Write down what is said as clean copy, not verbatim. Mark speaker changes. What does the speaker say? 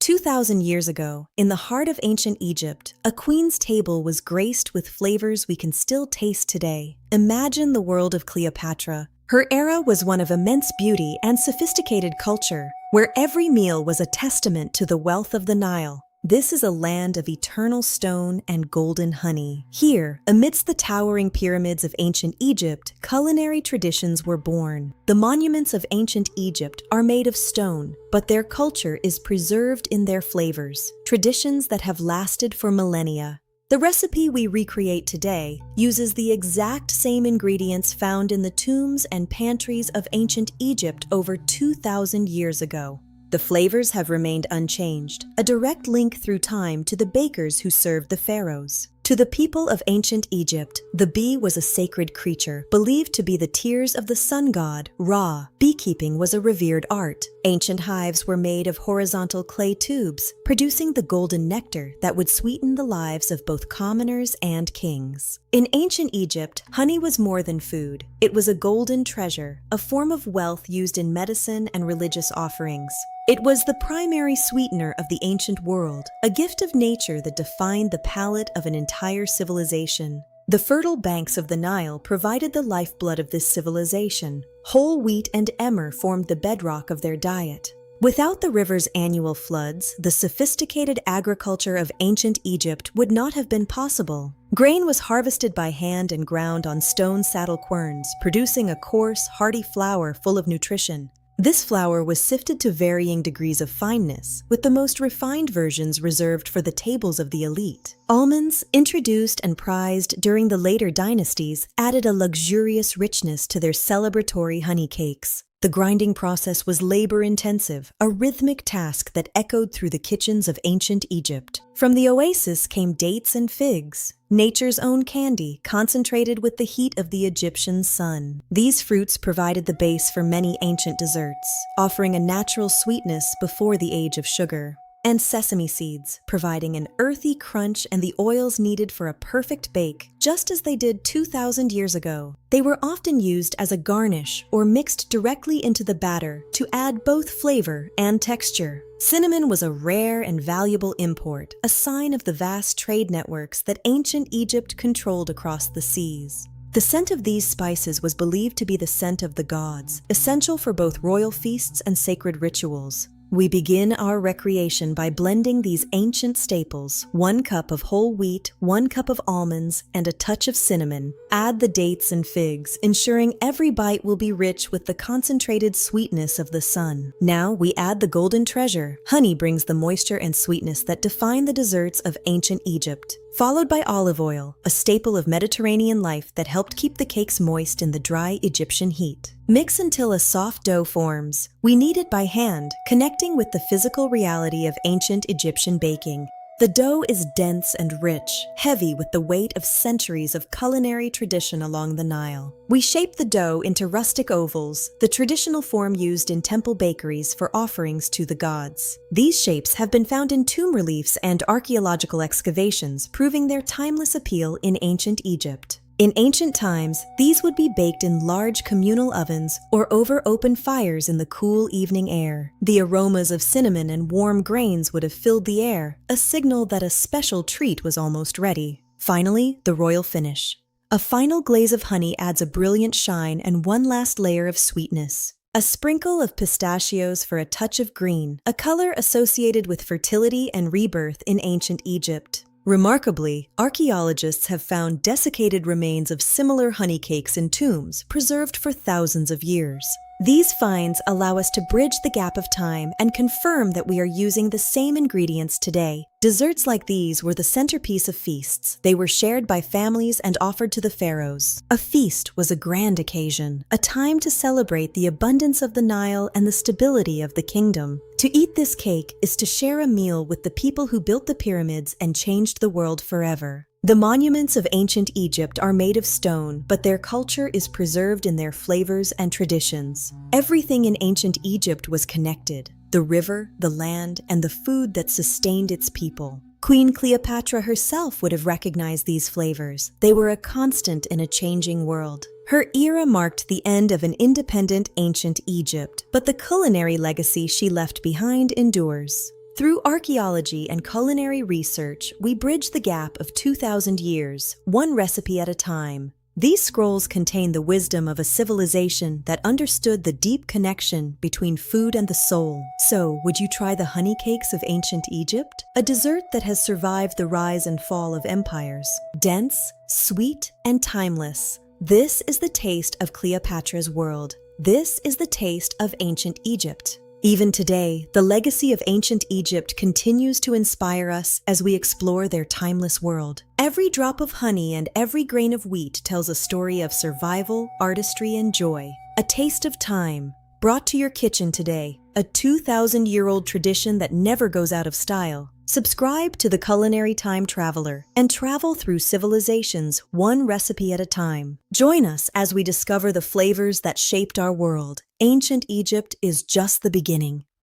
Speaker 1: 2,000 years ago, in the heart of ancient Egypt, a queen's table was graced with flavors we can still taste today. Imagine the world of Cleopatra. Her era was one of immense beauty and sophisticated culture, where every meal was a testament to the wealth of the Nile. This is a land of eternal stone and golden honey. Here, amidst the towering pyramids of ancient Egypt, culinary traditions were born. The monuments of ancient Egypt are made of stone, but their culture is preserved in their flavors, traditions that have lasted for millennia. The recipe we recreate today uses the exact same ingredients found in the tombs and pantries of ancient Egypt over 2,000 years ago. The flavors have remained unchanged, a direct link through time to the bakers who served the pharaohs. To the people of ancient Egypt, the bee was a sacred creature, believed to be the tears of the sun god, Ra. Beekeeping was a revered art. Ancient hives were made of horizontal clay tubes, producing the golden nectar that would sweeten the lives of both commoners and kings. In ancient Egypt, honey was more than food. It was a golden treasure, a form of wealth used in medicine and religious offerings. It was the primary sweetener of the ancient world, a gift of nature that defined the palate of an entire civilization. The fertile banks of the Nile provided the lifeblood of this civilization. Whole wheat and emmer formed the bedrock of their diet. Without the river's annual floods, the sophisticated agriculture of ancient Egypt would not have been possible. Grain was harvested by hand and ground on stone saddle querns, producing a coarse, hearty flour full of nutrition. This flour was sifted to varying degrees of fineness, with the most refined versions reserved for the tables of the elite. Almonds, introduced and prized during the later dynasties, added a luxurious richness to their celebratory honey cakes. The grinding process was labor-intensive, a rhythmic task that echoed through the kitchens of ancient Egypt. From the oasis came dates and figs, nature's own candy, concentrated with the heat of the Egyptian sun. These fruits provided the base for many ancient desserts, offering a natural sweetness before the age of sugar. And sesame seeds, providing an earthy crunch and the oils needed for a perfect bake, just as they did 2,000 years ago. They were often used as a garnish or mixed directly into the batter to add both flavor and texture. Cinnamon was a rare and valuable import, a sign of the vast trade networks that ancient Egypt controlled across the seas. The scent of these spices was believed to be the scent of the gods, essential for both royal feasts and sacred rituals. We begin our recreation by blending these ancient staples: 1 cup of whole wheat, 1 cup of almonds, and a touch of cinnamon. Add the dates and figs, ensuring every bite will be rich with the concentrated sweetness of the sun. Now we add the golden treasure. Honey brings the moisture and sweetness that define the desserts of ancient Egypt. Followed by olive oil, a staple of Mediterranean life that helped keep the cakes moist in the dry Egyptian heat. Mix until a soft dough forms. We knead it by hand, connecting with the physical reality of ancient Egyptian baking. The dough is dense and rich, heavy with the weight of centuries of culinary tradition along the Nile. We shape the dough into rustic ovals, the traditional form used in temple bakeries for offerings to the gods. These shapes have been found in tomb reliefs and archaeological excavations, proving their timeless appeal in ancient Egypt. In ancient times, these would be baked in large communal ovens or over open fires in the cool evening air. The aromas of cinnamon and warm grains would have filled the air, a signal that a special treat was almost ready. Finally, the royal finish. A final glaze of honey adds a brilliant shine and one last layer of sweetness. A sprinkle of pistachios for a touch of green, a color associated with fertility and rebirth in ancient Egypt. Remarkably, archaeologists have found desiccated remains of similar honey cakes in tombs, preserved for thousands of years. These finds allow us to bridge the gap of time and confirm that we are using the same ingredients today. Desserts like these were the centerpiece of feasts. They were shared by families and offered to the pharaohs. A feast was a grand occasion, a time to celebrate the abundance of the Nile and the stability of the kingdom. To eat this cake is to share a meal with the people who built the pyramids and changed the world forever. The monuments of ancient Egypt are made of stone, but their culture is preserved in their flavors and traditions. Everything in ancient Egypt was connected: the river, the land, and the food that sustained its people. Queen Cleopatra herself would have recognized these flavors. They were a constant in a changing world. Her era marked the end of an independent ancient Egypt, but the culinary legacy she left behind endures. Through archaeology and culinary research, we bridge the gap of 2,000 years, one recipe at a time. These scrolls contain the wisdom of a civilization that understood the deep connection between food and the soul. So, would you try the honey cakes of ancient Egypt? A dessert that has survived the rise and fall of empires. Dense, sweet, and timeless. This is the taste of Cleopatra's world. This is the taste of ancient Egypt. Even today, the legacy of ancient Egypt continues to inspire us as we explore their timeless world. Every drop of honey and every grain of wheat tells a story of survival, artistry, and joy. A taste of time, brought to your kitchen today. A 2,000-year-old tradition that never goes out of style. Subscribe to the Culinary Time Traveler and travel through civilizations one recipe at a time. Join us as we discover the flavors that shaped our world. Ancient Egypt is just the beginning.